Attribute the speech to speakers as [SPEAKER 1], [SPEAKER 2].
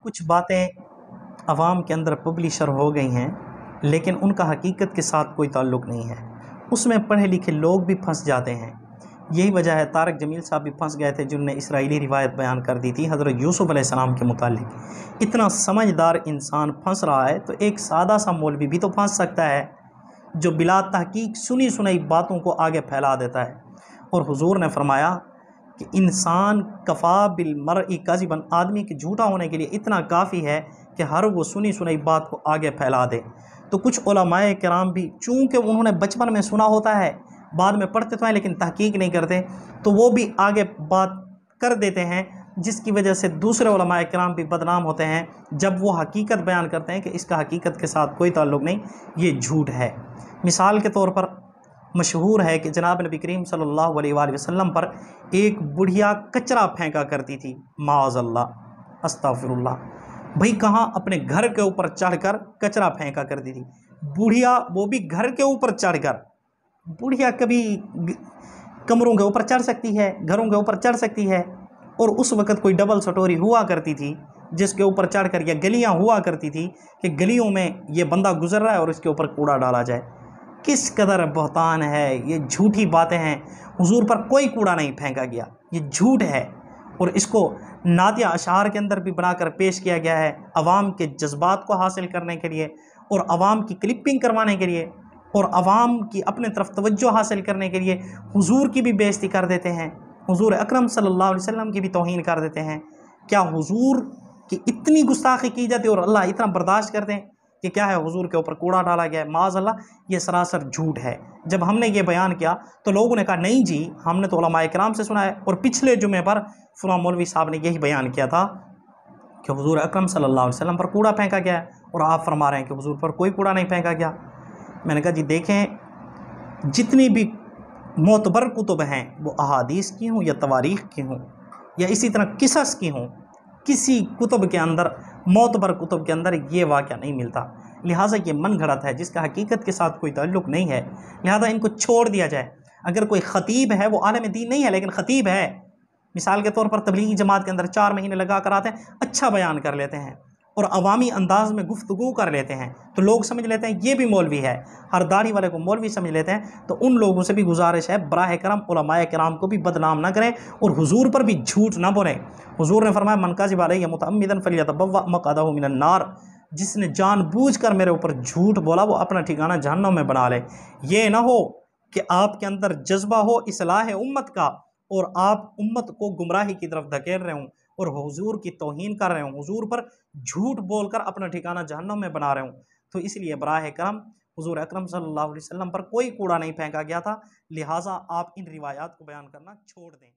[SPEAKER 1] कुछ बातें अवाम के अंदर पब्लिशर हो गई हैं, लेकिन उनका हकीकत के साथ कोई ताल्लुक़ नहीं है। उसमें पढ़े लिखे लोग भी फंस जाते हैं। यही वजह है तारक जमील साहब भी फंस गए थे, जिन्होंने इसराइली रिवायत बयान कर दी थी हज़रत यूसुफ़ अलैहिस्सलाम के मुतालिक। इतना समझदार इंसान फंस रहा है तो एक सादा सा मौलवी भी तो फंस सकता है, जो बिला तहकीक सुनी सुनाई बातों को आगे फैला देता है। और हुजूर ने फरमाया कि इंसान कफ़ा बिल मरई कज़िबन, आदमी के झूठा होने के लिए इतना काफ़ी है कि हर वो सुनी सुनाई बात को आगे फैला दे। तो कुछ उलमाए किराम भी, चूँकि उन्होंने बचपन में सुना होता है, बाद में पढ़ते तो हैं लेकिन तहकीक नहीं करते, तो वो भी आगे बात कर देते हैं, जिसकी वजह से दूसरे उलमाए किराम भी बदनाम होते हैं जब वो हकीकत बयान करते हैं कि इसका हकीकत के साथ कोई ताल्लुक़ नहीं, ये झूठ है। मिसाल के तौर पर मशहूर है कि जनाब नबी करीम सल्लल्लाहु अलैहि वसल्लम पर एक बुढ़िया कचरा फेंका करती थी, माअज़ल्लाह, अस्तग़फिरुल्लाह। भाई कहाँ अपने घर के ऊपर चढ़कर कचरा फेंका करती थी बुढ़िया, वो भी घर के ऊपर चढ़कर। बुढ़िया कभी कमरों के ऊपर चढ़ सकती है, घरों के ऊपर चढ़ सकती है। और उस वक़्त कोई डबल स्टोरी हुआ करती थी जिसके ऊपर चढ़कर, या गलियां हुआ करती थी कि गलियों में ये बंदा गुजर रहा है और इसके ऊपर कूड़ा डाला जाए। किस कदर बहतान है, ये झूठी बातें हैं। हुजूर पर कोई कूड़ा नहीं फेंका गया, ये झूठ है। और इसको नादिया अशार के अंदर भी बनाकर पेश किया गया है, अवाम के जज्बात को हासिल करने के लिए और अवाम की क्लिपिंग करवाने के लिए और अवाम की अपने तरफ तवज्जो हासिल करने के लिए हुजूर की भी बेइज्जती कर देते हैं, हुजूर अकरम सल्लल्लाहु अलैहि वसल्लम की भी तौहीन कर देते हैं। क्या हुजूर की इतनी गुस्ताखी की जाती है और अल्लाह इतना बर्दाश्त करते हैं कि क्या है, हुजूर के ऊपर कूड़ा डाला गया है, माअज़ल्लाह, ये सरासर झूठ है। जब हमने ये बयान किया तो लोगों ने कहा नहीं जी, हमने तो उलमाए किराम से सुना है, और पिछले जुमे पर फलां मौलवी साहब ने यही बयान किया था कि हुजूर अकरम सल्लल्लाहु अलैहि वसल्लम पर कूड़ा फेंका गया है, और आप फरमा रहे हैं कि हुजूर पर कोई कूड़ा नहीं फेंका गया। मैंने कहा जी देखें, जितनी भी मोतबर कुतुब हैं, वो अहादीस की हों या तवारीख़ की हों या इसी तरह किसस की हों, किसी कुतुब के अंदर, मोतबर कुतुब के अंदर ये वाक़या नहीं मिलता। लिहाजा ये मन घड़त है जिसका हकीकत के साथ कोई ताल्लुक़ नहीं है, लिहाजा इनको छोड़ दिया जाए। अगर कोई ख़तीब है, वो आलिम दीन नहीं है लेकिन ख़तीब है, मिसाल के तौर पर तबलीगी जमात के अंदर 4 महीने लगा कर आते हैं, अच्छा बयान कर लेते हैं और अवामी अंदाज में गुफ्तगू कर लेते हैं, तो लोग समझ लेते हैं ये भी मौलवी है, हर दाढ़ी वाले को मौलवी समझ लेते हैं। तो उन लोगों से भी गुजारिश है, बराह करम उलमाए किराम को भी बदनाम ना करें और हुजूर पर भी झूठ ना बोलें। हुजूर ने फरमाया मन काज़िब अलैहि मुतअम्मिदन फल्यतबव्वा मक़अदहु मिनन नार, जिसने जानबूझकर मेरे ऊपर झूठ बोला वो अपना ठिकाना जहन्नम में बना ले। ये ना हो कि आपके अंदर जज्बा हो इस्लाह उम्मत का और आप उम्मत को गुमराही की तरफ धकेल रहे हों और हुजूर की तौहीन कर रहे हों, हुजूर पर झूठ बोलकर अपना ठिकाना जहन्नम में बना रहे हों। तो इसलिए बराह करम हुजूर अकरम सल्लल्लाहु अलैहि वसल्लम पर कोई कूड़ा नहीं फेंका गया था, लिहाजा आप इन रिवायात को बयान करना छोड़ दें।